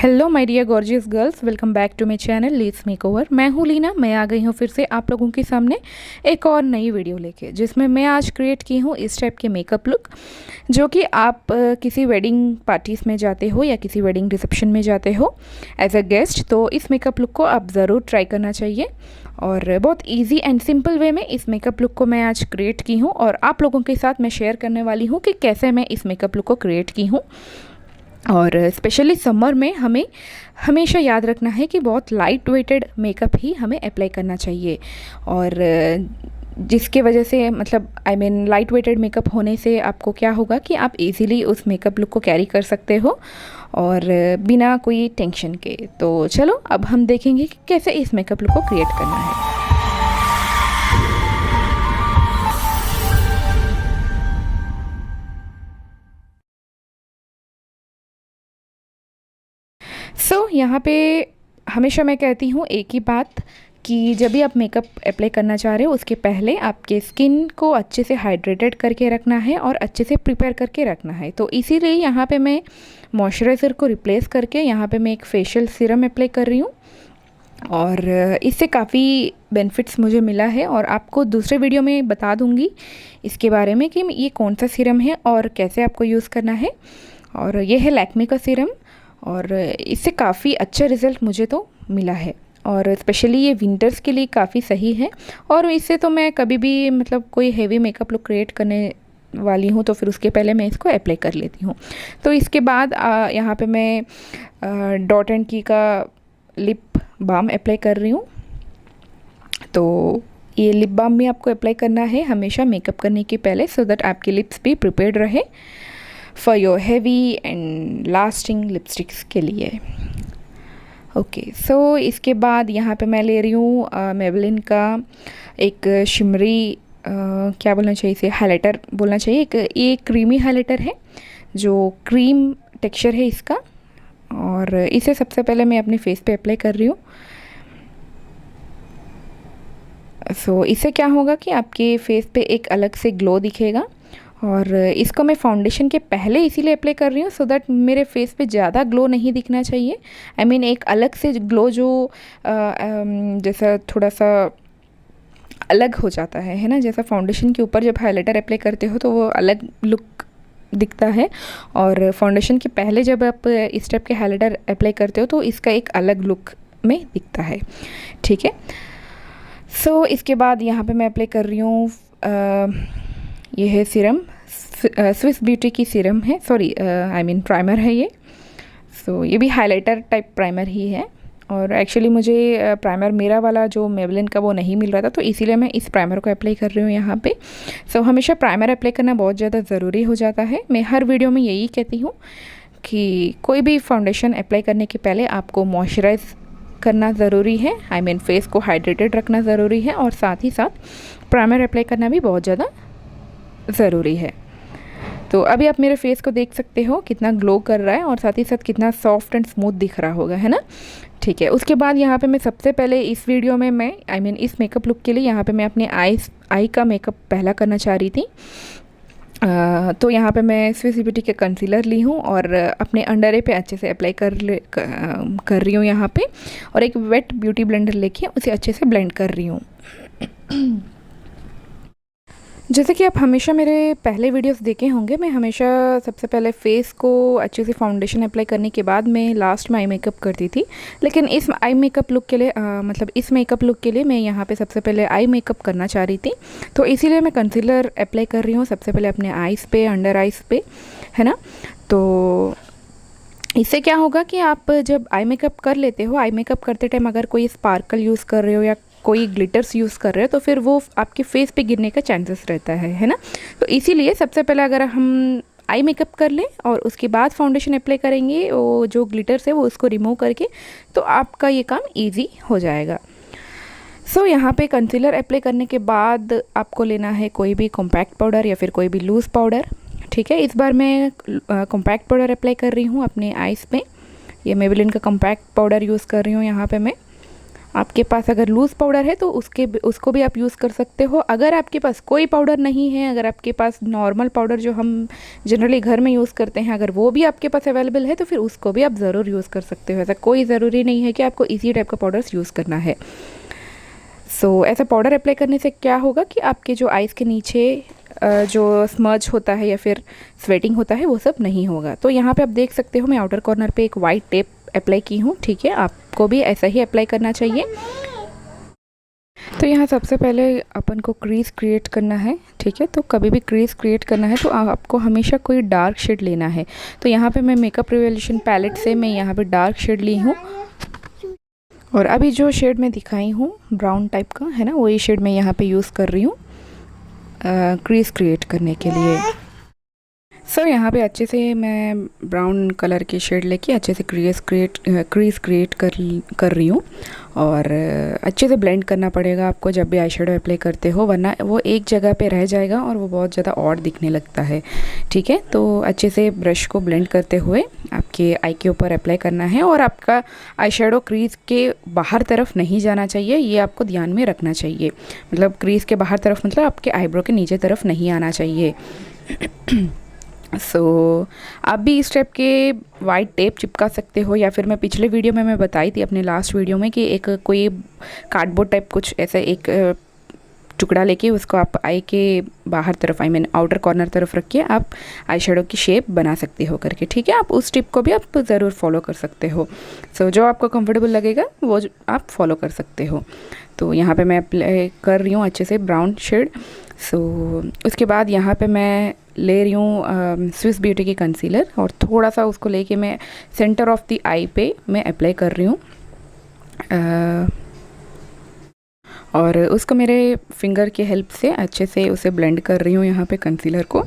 Hello my dear gorgeous girls, welcome back to my channel leeds makeover. मैं हूँ लीना। मैं आ गई हूँ फिर से आप लोगों के सामने एक और नई वीडियो लेके, जिसमें मैं आज क्रिएट की हूँ इस टाइप के मेकअप लुक, जो कि आप किसी वेडिंग पार्टीज़ में जाते हो या किसी वेडिंग रिसेप्शन में जाते हो एज अ गेस्ट, तो इस मेकअप लुक को आप ज़रूर ट्राई करना चाहिए। और बहुत ईजी एंड सिंपल वे में इस मेकअप लुक को मैं आज क्रिएट की हूँ और आप लोगों के साथ मैं शेयर करने वाली हूँ कि कैसे मैं इस मेकअप लुक को क्रिएट की हूँ। और स्पेशली समर में हमें हमेशा याद रखना है कि बहुत लाइट वेटेड मेकअप ही हमें अप्लाई करना चाहिए। और जिसके वजह से मतलब लाइट वेटेड मेकअप होने से आपको क्या होगा कि आप इजीली उस मेकअप लुक को कैरी कर सकते हो और बिना कोई टेंशन के। तो चलो अब हम देखेंगे कि कैसे इस मेकअप लुक को क्रिएट करना है। यहाँ पे हमेशा मैं कहती हूँ एक ही बात कि जब भी आप मेकअप अप्लाई करना चाह रहे हो उसके पहले आपके स्किन को अच्छे से हाइड्रेटेड करके रखना है और अच्छे से प्रिपेयर करके रखना है। तो इसीलिए यहाँ पे मैं मॉइस्चराइज़र को रिप्लेस करके यहाँ पे मैं एक फेशियल सीरम अप्लाई कर रही हूँ और इससे काफ़ी बेनिफिट्स मुझे मिला है और आपको दूसरे वीडियो में बता दूँगी इसके बारे में कि ये कौन सा सीरम है और कैसे आपको यूज़ करना है। और ये है लैक्मे का सीरम और इससे काफ़ी अच्छा रिज़ल्ट मुझे तो मिला है और स्पेशली ये विंटर्स के लिए काफ़ी सही है। और इससे तो मैं कभी भी मतलब कोई हेवी मेकअप लुक क्रिएट करने वाली हूँ तो फिर उसके पहले मैं इसको अप्लाई कर लेती हूँ। तो इसके बाद यहाँ पे मैं डॉट एंड की का लिप बाम अप्लाई कर रही हूँ। तो ये लिप बाम भी आपको अप्लाई करना है हमेशा मेकअप करने के पहले, सो दैट आपकी लिप्स भी प्रिपेयर्ड रहे for your heavy and lasting lipsticks के लिए। ओके, सो इसके बाद यहाँ पे मैं ले रही हूँ मेबलिन का एक शिमरी क्या बोलना चाहिए, इसे हाइलाइटर बोलना चाहिए। ये क्रीमी हाइलाइटर है जो क्रीम टेक्सचर है इसका, और इसे सबसे पहले मैं अपने फेस पे अप्लाई कर रही हूँ। सो इससे क्या होगा कि आपके फेस पे एक अलग से ग्लो दिखेगा। और इसको मैं फाउंडेशन के पहले इसीलिए अप्लाई कर रही हूँ सो दैट मेरे फेस पे ज़्यादा ग्लो नहीं दिखना चाहिए। एक अलग से ग्लो जो जैसा थोड़ा सा अलग हो जाता है ना, जैसा फाउंडेशन के ऊपर जब हाइलाइटर अप्लाई करते हो तो वो अलग लुक दिखता है और फाउंडेशन के पहले जब आप इस टाइप के हाइलाइटर अप्लाई करते हो तो इसका एक अलग लुक में दिखता है। ठीक है, सो इसके बाद यहाँ पे मैं अप्लाई कर रही हूँ ये है सीरम, स्विस ब्यूटी की सीरम है, सॉरी प्राइमर है ये। सो ये भी हाइलाइटर टाइप प्राइमर ही है और एक्चुअली मुझे प्राइमर मेरा वाला जो मेबलिन का वो नहीं मिल रहा था, तो इसीलिए मैं इस प्राइमर को अप्लाई कर रही हूँ यहाँ पे। सो हमेशा प्राइमर अप्लाई करना बहुत ज़्यादा ज़रूरी हो जाता है। मैं हर वीडियो में यही कहती हूँ कि कोई भी फाउंडेशन अप्लाई करने के पहले आपको मॉइस्चराइज़ करना ज़रूरी है, फेस को हाइड्रेटेड रखना ज़रूरी है और साथ ही साथ प्राइमर अप्लाई करना भी बहुत ज़्यादा ज़रूरी है। तो अभी आप मेरे फेस को देख सकते हो कितना ग्लो कर रहा है और साथ ही साथ कितना सॉफ्ट एंड स्मूथ दिख रहा होगा, है ना। ठीक है, उसके बाद यहाँ पे मैं सबसे पहले इस वीडियो में मैं इस मेकअप लुक के लिए यहाँ पे मैं अपने आई का मेकअप पहला करना चाह रही थी। तो यहाँ पे मैं स्विस ब्यूटी के कंसीलर ली हूँ और अपने अंडर आई पे अच्छे से अप्लाई कर रही हूँ यहाँ पे, और एक वेट ब्यूटी ब्लेंडर लेके उसे अच्छे से ब्लेंड कर रही हूँ। जैसे कि आप हमेशा मेरे पहले वीडियोस देखे होंगे, मैं हमेशा सबसे पहले फेस को अच्छे से फाउंडेशन अप्लाई करने के बाद मैं लास्ट में आई मेकअप करती थी। लेकिन इस आई मेकअप लुक के लिए इस मेकअप लुक के लिए मैं यहाँ पे सबसे पहले आई मेकअप करना चाह रही थी, तो इसीलिए मैं कंसीलर अप्लाई कर रही हूँ सबसे पहले अपने आइज़ पे, अंडर आइज़ पे, है ना। तो इससे क्या होगा कि आप जब आई मेकअप कर लेते हो, आई मेकअप करते टाइम अगर कोई स्पार्कल यूज़ कर रहे हो या कोई ग्लिटर्स यूज़ कर रहे हो तो फिर वो आपके फेस पे गिरने का चांसेस रहता है ना। तो इसीलिए सबसे पहले अगर हम आई मेकअप कर लें और उसके बाद फाउंडेशन अप्लाई करेंगे, वो जो ग्लिटर्स है वो उसको रिमूव करके, तो आपका ये काम इजी हो जाएगा। सो यहाँ पे कंसीलर अप्लाई करने के बाद आपको लेना है कोई भी कॉम्पैक्ट पाउडर या फिर कोई भी लूज़ पाउडर। ठीक है, इस बार मैं कॉम्पैक्ट पाउडर अप्लाई कर रही हूँ अपने आइज़ पे। ये मेबलिन का कॉम्पैक्ट पाउडर यूज़ कर रही हूँ यहाँ पे मैं। आपके पास अगर लूज़ पाउडर है तो उसको भी आप यूज़ कर सकते हो। अगर आपके पास कोई पाउडर नहीं है, अगर आपके पास नॉर्मल पाउडर जो हम जनरली घर में यूज़ करते हैं, अगर वो भी आपके पास अवेलेबल है तो फिर उसको भी आप ज़रूर यूज़ कर सकते हो। ऐसा कोई ज़रूरी नहीं है कि आपको इसी टाइप का पाउडर्स यूज़ करना है। ऐसा पाउडर अप्लाई करने से क्या होगा कि आपके जो आइज़ के नीचे जो स्मज होता है या फिर स्वेटिंग होता है वो सब नहीं होगा। तो यहाँ पे आप देख सकते हो मैं आउटर कॉर्नर पे एक वाइट टेप अप्लाई की हूँ, ठीक है। आपको भी ऐसा ही अप्लाई करना चाहिए। तो यहाँ सबसे पहले अपन को क्रीज क्रिएट करना है, ठीक है। तो कभी भी क्रीज क्रिएट करना है तो आपको हमेशा कोई डार्क शेड लेना है। तो यहाँ पे मैं मेकअप रिवॉल्यूशन पैलेट से मैं यहाँ पे डार्क शेड ली हूँ, और अभी जो शेड मैं दिखाई हूँ ब्राउन टाइप का है ना, वही शेड मैं यहाँ पे यूज़ कर रही हूँ क्रीज क्रिएट करने के लिए। यहाँ पे अच्छे से मैं ब्राउन कलर की शेड लेके अच्छे से क्रीज क्रिएट कर रही हूँ, और अच्छे से ब्लेंड करना पड़ेगा आपको जब भी आई शेडो अप्लाई करते हो, वरना वो एक जगह पे रह जाएगा और वो बहुत ज़्यादा ऑड दिखने लगता है, ठीक है। तो अच्छे से ब्रश को ब्लेंड करते हुए आपके आई के ऊपर अप्लाई करना है, और आपका आई शेडो क्रीज के बाहर तरफ नहीं जाना चाहिए, ये आपको ध्यान में रखना चाहिए। मतलब क्रीज के बाहर तरफ मतलब आपके आईब्रो के नीचे तरफ नहीं आना चाहिए। आप भी इस टाइप के वाइट टेप चिपका सकते हो, या फिर मैं पिछले वीडियो में मैं बताई थी अपने लास्ट वीडियो में कि एक कोई कार्डबोर्ड टाइप कुछ ऐसा एक टुकड़ा लेके उसको आप आई के बाहर तरफ आउटर कॉर्नर तरफ रख के आप आई शेडो की शेप बना सकते हो करके, ठीक है। आप उस टिप को भी आप ज़रूर फॉलो कर सकते हो। जो आपको कंफर्टेबल लगेगा वो आप फॉलो कर सकते हो। तो यहाँ पे मैं अप्लाई कर रही हूँ अच्छे से ब्राउन शेड। उसके बाद यहाँ पे मैं ले रही हूँ स्विस ब्यूटी की कंसीलर, और थोड़ा सा उसको लेके मैं सेंटर ऑफ द आई पे मैं अप्लाई कर रही हूँ, और उसको मेरे फिंगर के हेल्प से अच्छे से उसे ब्लेंड कर रही हूँ यहाँ पे कंसीलर को।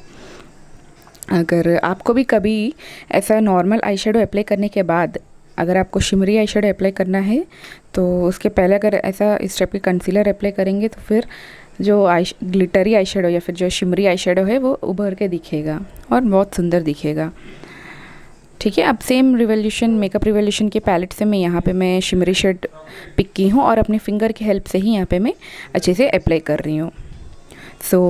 अगर आपको भी कभी ऐसा नॉर्मल आई शेडो अप्लाई करने के बाद अगर आपको शिमरी आई शेडो अप्लाई करना है तो उसके पहले अगर ऐसा इस टाइप की कंसीलर अप्लाई करेंगे तो फिर जो ग्लिटरी आई शेडो या फिर जो शिमरी आई शेडो है वो उभर के दिखेगा और बहुत सुंदर दिखेगा, ठीक है। अब सेम रिवॉल्यूशन मेकअप रिवॉल्यूशन के पैलेट से मैं शिमरी शेड पिक की हूँ, और अपने फिंगर की हेल्प से ही यहाँ पे मैं अच्छे से अप्लाई कर रही हूँ।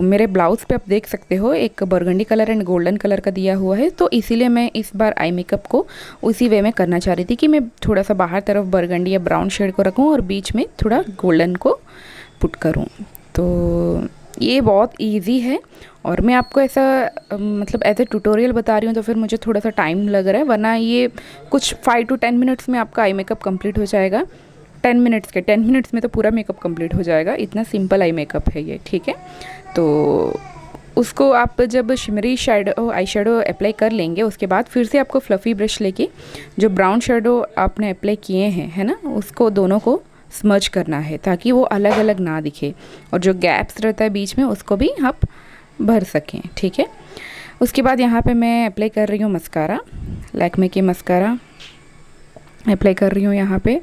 मेरे ब्लाउज़ पे आप देख सकते हो एक burgundy colour and golden colour का दिया हुआ है, तो इसीलिए मैं इस बार आई मेकअप को उसी वे में करना चाह रही थी कि मैं थोड़ा सा बाहर तरफ बरगंडी या ब्राउन शेड को रखूँ और बीच में थोड़ा गोल्डन को पुट करूँ। तो ये बहुत इजी है, और मैं आपको ऐसा मतलब एज ए ट्यूटोरियल बता रही हूँ तो फिर मुझे थोड़ा सा टाइम लग रहा है, वरना ये कुछ 5 to 10 मिनट्स में आपका आई मेकअप कंप्लीट हो जाएगा। 10 मिनट्स में तो पूरा मेकअप कंप्लीट हो जाएगा, इतना सिंपल आई मेकअप है ये, ठीक है। तो उसको आप जब शिमरी आई शेडो अप्लाई कर लेंगे उसके बाद फिर से आपको फ्लफ़ी ब्रश लेके जो ब्राउन शेडो आपने अप्लाई किए हैं है ना, उसको दोनों को स्मज करना है ताकि वो अलग अलग ना दिखे, और जो गैप्स रहता है बीच में उसको भी आप भर सकें, ठीक है। उसके बाद यहाँ पे मैं अप्लाई कर रही हूँ मस्कारा, लैक्मे की मस्कारा अप्लाई कर रही हूँ यहाँ पे,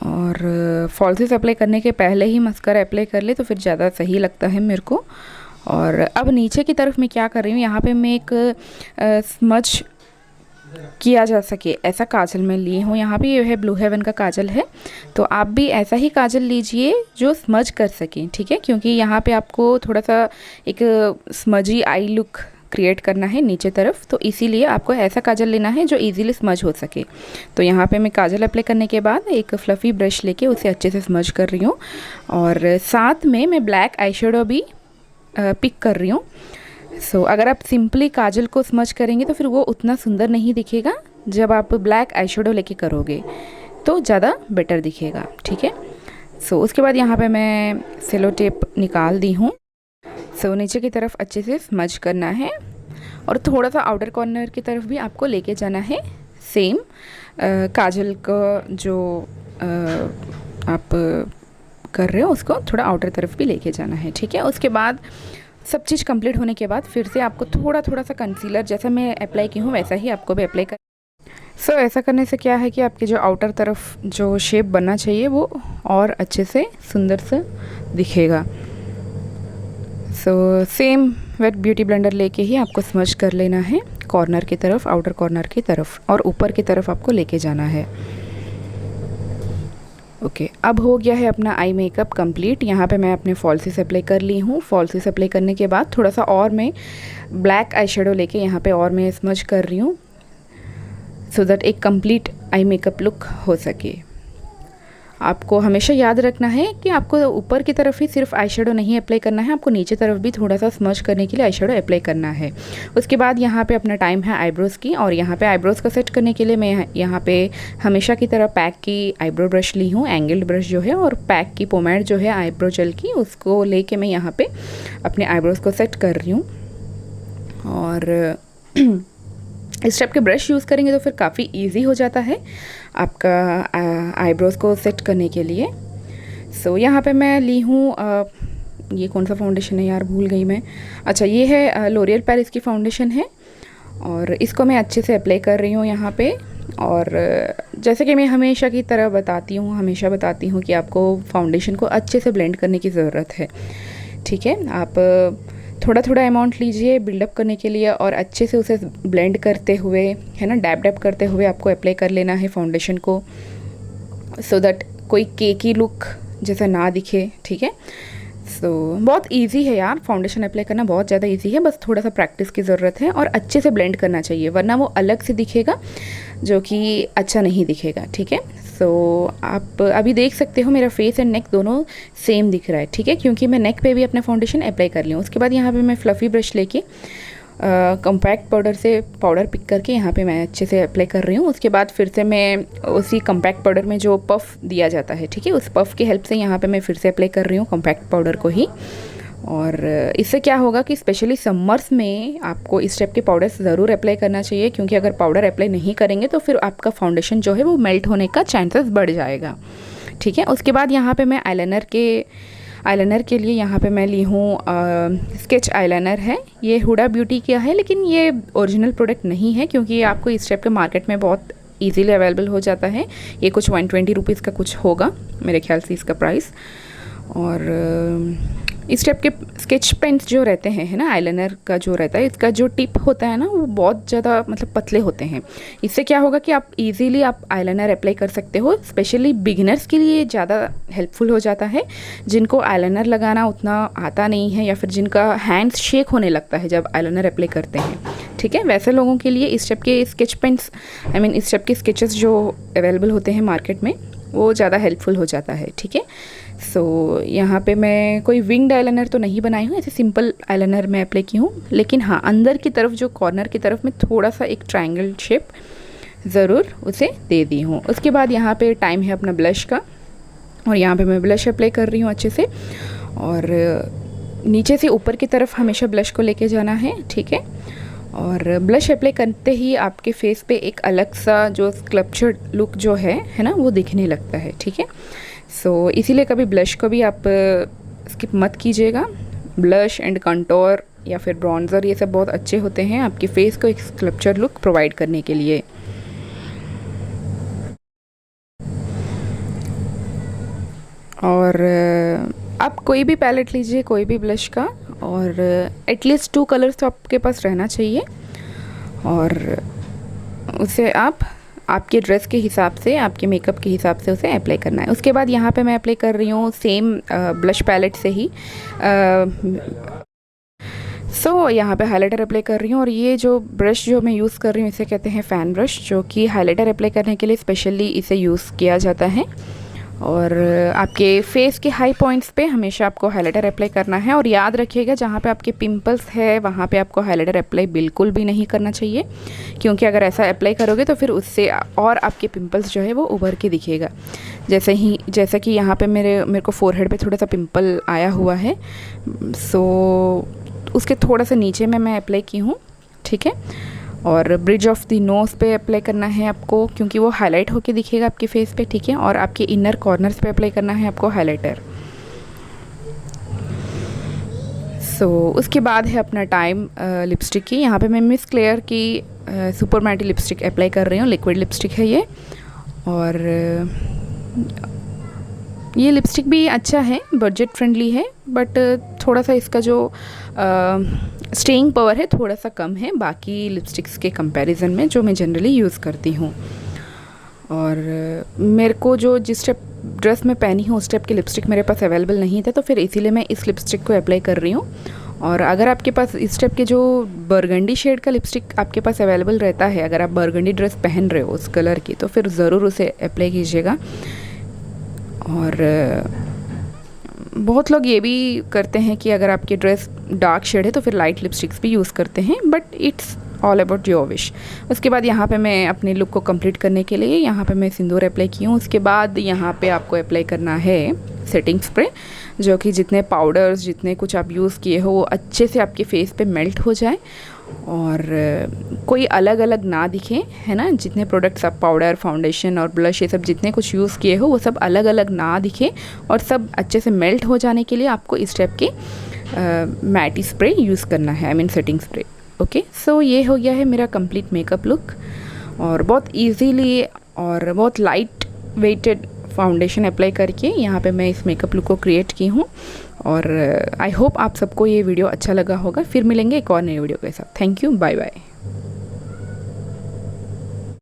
और फॉल्सेस अप्लाई करने के पहले ही मस्कारा अप्लाई कर ले तो फिर ज़्यादा सही लगता है मेरे को। और अब नीचे की तरफ मैं क्या कर रही हूँ, यहाँ पे मैं एक स्मज किया जा सके ऐसा काजल मैं ली हूँ। यहाँ पे ये है ब्लू हेवन का काजल है, तो आप भी ऐसा ही काजल लीजिए जो स्मज कर सकें, ठीक है। क्योंकि यहाँ पे आपको थोड़ा सा एक स्मजी आई लुक क्रिएट करना है नीचे तरफ, तो इसीलिए आपको ऐसा काजल लेना है जो इजीली स्मज हो सके। तो यहाँ पे मैं काजल अप्लाई करने के बाद एक फ्लफ़ी ब्रश लेके उसे अच्छे से स्मज कर रही हूँ, और साथ में मैं ब्लैक आई शेडो भी पिक कर रही हूँ। अगर आप सिंपली काजल को स्मज करेंगे तो फिर वो उतना सुंदर नहीं दिखेगा, जब आप ब्लैक आई शेडो लेके करोगे तो ज़्यादा बेटर दिखेगा, ठीक है। उसके बाद यहाँ पे मैं सेलो टेप निकाल दी हूँ। नीचे की तरफ अच्छे से स्मज करना है, और थोड़ा सा आउटर कॉर्नर की तरफ भी आपको लेके जाना है। सेम काजल का जो आप कर रहे हो उसको थोड़ा आउटर तरफ भी लेके जाना है, ठीक है। उसके बाद सब चीज़ कंप्लीट होने के बाद फिर से आपको थोड़ा सा कंसीलर जैसा मैं अप्लाई की हूँ वैसा ही आपको भी अप्लाई कर। ऐसा करने से क्या है कि आपकी जो आउटर तरफ जो शेप बनना चाहिए वो और अच्छे से सुंदर से दिखेगा। सेम वेट ब्यूटी ब्लेंडर लेके ही आपको स्मज कर लेना है कॉर्नर की तरफ, आउटर कॉर्नर की तरफ, और ऊपर की तरफ आपको लेके जाना है। ओके, अब हो गया है अपना आई मेकअप कंप्लीट। यहाँ पे मैं अपने फॉल्सिस अप्लाई कर ली हूँ। फॉल्सिस अप्लाई करने के बाद थोड़ा सा और मैं ब्लैक आई शेडो लेके यहाँ पे और मैं स्मज कर रही हूँ, सो दैट एक कंप्लीट आई मेकअप लुक हो सके। आपको हमेशा याद रखना है कि आपको ऊपर की तरफ ही सिर्फ आई शेडो नहीं अप्लाई करना है, आपको नीचे तरफ भी थोड़ा सा स्मज करने के लिए आई शेडो अप्लाई करना है। उसके बाद यहाँ पे अपना टाइम है आईब्रोज़ की, और यहाँ पे आईब्रोज़ को सेट करने के लिए मैं यहाँ पे हमेशा की तरह पैक की आईब्रो ब्रश ली हूँ, एंगल्ड ब्रश जो है, और पैक की पोमैड जो है आईब्रो जेल की, उसको लेके मैं यहाँ पे अपने आईब्रोज़ को सेट कर रही हूँ। और इस टाइप के ब्रश यूज़ करेंगे तो फिर काफ़ी इजी हो जाता है आपका आईब्रोज़ को सेट करने के लिए। सो यहाँ पे मैं ली हूँ ये कौन सा फाउंडेशन है यार, भूल गई मैं। अच्छा, ये है लोरियल पेरिस की फाउंडेशन है, और इसको मैं अच्छे से अप्लाई कर रही हूँ यहाँ पे। और जैसे कि मैं हमेशा की तरह हमेशा बताती हूँ कि आपको फाउंडेशन को अच्छे से ब्लेंड करने की ज़रूरत है। ठीक है, आप थोड़ा थोड़ा अमाउंट लीजिए बिल्डअप करने के लिए, और अच्छे से उसे ब्लेंड करते हुए, है ना, डैब डैब करते हुए आपको अप्लाई कर लेना है फाउंडेशन को, सो दैट कोई केकी लुक जैसा ना दिखे। ठीक है, सो बहुत इजी है यार, फाउंडेशन अप्लाई करना बहुत ज़्यादा इजी है, बस थोड़ा सा प्रैक्टिस की ज़रूरत है, और अच्छे से ब्लेंड करना चाहिए, वरना वो अलग से दिखेगा जो कि अच्छा नहीं दिखेगा। ठीक है, सो आप अभी देख सकते हो मेरा फेस एंड नेक दोनों सेम दिख रहा है। ठीक है, क्योंकि मैं नेक पे भी अपना फाउंडेशन अप्लाई कर ली हूँ। उसके बाद यहाँ पे मैं फ्लफ़ी ब्रश लेके कॉम्पैक्ट पाउडर से पाउडर पिक करके यहाँ पे मैं अच्छे से अप्लाई कर रही हूँ। उसके बाद फिर से मैं उसी कॉम्पैक्ट पाउडर में जो पफ़ दिया जाता है, ठीक है, उस पफ़ की हेल्प से यहाँ पे मैं फिर से अप्लाई कर रही हूँ कॉम्पैक्ट पाउडर को ही। और इससे क्या होगा कि स्पेशली समर्स में आपको इस टाइप के पाउडर्स ज़रूर अप्लाई करना चाहिए, क्योंकि अगर पाउडर अप्लाई नहीं करेंगे तो फिर आपका फाउंडेशन जो है वो मेल्ट होने का चांसेस बढ़ जाएगा। ठीक है, उसके बाद यहाँ पे मैं आईलाइनर के लिए यहाँ पे मैं ली हूँ स्केच आईलाइनर है। ये हुडा ब्यूटी का है, लेकिन ये ओरिजिनल प्रोडक्ट नहीं है, क्योंकि ये आपको इस टाइप के मार्केट में बहुत ईजीली अवेलेबल हो जाता है। ये कुछ 120 रुपीज़ का कुछ होगा मेरे ख्याल से इसका प्राइस। और इस टाइप के स्केच पेन्स जो रहते हैं, है ना, आईलाइनर का जो रहता है, इसका जो टिप होता है ना, वो बहुत ज़्यादा मतलब पतले होते हैं। इससे क्या होगा कि आप इजीली आप आईलाइनर अप्लाई कर सकते हो। स्पेशली बिगिनर्स के लिए ज़्यादा हेल्पफुल हो जाता है, जिनको आईलाइनर लगाना उतना आता नहीं है, या फिर जिनका हैंड्स शेक होने लगता है जब आईलाइनर अप्लाई करते हैं। ठीक है, वैसे लोगों के लिए इस टाइप के स्केच पेन्स, इस टाइप के स्केचेस जो अवेलेबल होते हैं मार्केट में, वो ज़्यादा हेल्पफुल हो जाता है। ठीक है, सो यहाँ पे मैं कोई विंग्ड आईलाइनर तो नहीं बनाई हूँ, ऐसे सिंपल आईलाइनर मैं अप्लाई की हूँ, लेकिन हाँ, अंदर की तरफ जो कॉर्नर की तरफ में थोड़ा सा एक ट्रायंगल शेप ज़रूर उसे दे दी हूँ। उसके बाद यहाँ पे टाइम है अपना ब्लश का, और यहाँ पे मैं ब्लश अप्लाई कर रही हूँ अच्छे से, और नीचे से ऊपर की तरफ हमेशा ब्लश को लेके जाना है। ठीक है, और ब्लश अप्लाई करते ही आपके फेस पे एक अलग सा जो स्कल्पचर्ड लुक जो है ना, वो दिखने लगता है। ठीक है, सो इसीलिए कभी ब्लश को भी आप स्किप मत कीजिएगा। ब्लश एंड कंटोर या फिर ब्रॉन्ज़र, ये सब बहुत अच्छे होते हैं आपके फेस को एक स्कल्पचर लुक प्रोवाइड करने के लिए। और आप कोई भी पैलेट लीजिए, कोई भी ब्लश का, और एटलीस्ट 2 कलर्स तो आपके पास रहना चाहिए, और उसे आप आपके ड्रेस के हिसाब से, आपके मेकअप के हिसाब से उसे अप्लाई करना है। उसके बाद यहाँ पे मैं अप्लाई कर रही हूँ सेम ब्लश पैलेट से ही यहाँ पे हाइलाइटर अप्लाई कर रही हूँ। और ये जो ब्रश जो मैं यूज़ कर रही हूँ, इसे कहते हैं फ़ैन ब्रश, जो कि हाइलाइटर अप्लाई करने के लिए स्पेशली इसे यूज़ किया जाता है। और आपके फेस के हाई पॉइंट्स पे हमेशा आपको हाइलाइटर अप्लाई करना है, और याद रखिएगा जहाँ पे आपके पिंपल्स है वहाँ पे आपको हाइलाइटर अप्लाई बिल्कुल भी नहीं करना चाहिए, क्योंकि अगर ऐसा अप्लाई करोगे तो फिर उससे और आपके पिंपल्स जो है वो उभर के दिखेगा। जैसे कि यहाँ पे मेरे को फोरहेड पे थोड़ा सा पिंपल आया हुआ है, उसके थोड़ा सा नीचे में मैं अप्लाई की हूँ। ठीक है, और ब्रिज ऑफ द नोज़ पे अप्लाई करना है आपको, क्योंकि वो हाईलाइट होके दिखेगा आपके फेस पे। ठीक है, और आपके इनर कॉर्नर्स पे अप्लाई करना है आपको हाइलाइटर। उसके बाद है अपना टाइम लिपस्टिक की। यहाँ पे मैं मिस क्लेयर की सुपर मैटी लिपस्टिक अप्लाई कर रही हूँ, लिक्विड लिपस्टिक है ये। और ये लिपस्टिक भी अच्छा है, बजट फ्रेंडली है, बट थोड़ा सा इसका जो स्टेइंग पावर है थोड़ा सा कम है बाकी लिपस्टिक्स के कंपैरिजन में जो मैं जनरली यूज़ करती हूँ। और मेरे को जो जिस स्टेप ड्रेस में पहनी हूँ उस स्टेप की लिपस्टिक मेरे पास अवेलेबल नहीं था, तो फिर इसीलिए मैं इस लिपस्टिक को अप्लाई कर रही हूँ। और अगर आपके पास इस स्टेप के जो बरगंडी शेड का लिपस्टिक आपके पास अवेलेबल रहता है, अगर आप बरगंडी ड्रेस पहन रहे हो उस कलर की, तो फिर ज़रूर उसे अप्लाई कीजिएगा। और बहुत लोग ये भी करते हैं कि अगर आपकी ड्रेस डार्क शेड है तो फिर लाइट लिपस्टिक्स भी यूज़ करते हैं, but it's all about your wish. उसके बाद यहाँ पे मैं अपने लुक को कंप्लीट करने के लिए यहाँ पे मैं सिंदूर अप्लाई की हूँ। उसके बाद यहाँ पे आपको अप्लाई करना है सेटिंग स्प्रे, जो कि जितने पाउडर्स जितने कुछ आप यूज़ किए हो वो अच्छे से आपके फेस पे मेल्ट हो जाए और कोई अलग अलग ना दिखे, है ना। जितने प्रोडक्ट्स आप पाउडर, फाउंडेशन और ब्लश ये सब जितने कुछ यूज़ किए हो वो सब अलग अलग ना दिखे और सब अच्छे से मेल्ट हो जाने के लिए आपको इस टाइप के मैटी स्प्रे यूज़ करना है, I mean setting spray. Okay, so ये हो गया है मेरा कंप्लीट मेकअप लुक। और बहुत इजीली और बहुत लाइट वेटेड फाउंडेशन अप्लाई करके यहाँ पे मैं इस मेकअप लुक को क्रिएट की हूँ। और आई होप आप सबको ये वीडियो अच्छा लगा होगा। फिर मिलेंगे एक और नई वीडियो के साथ। Thank you, bye bye.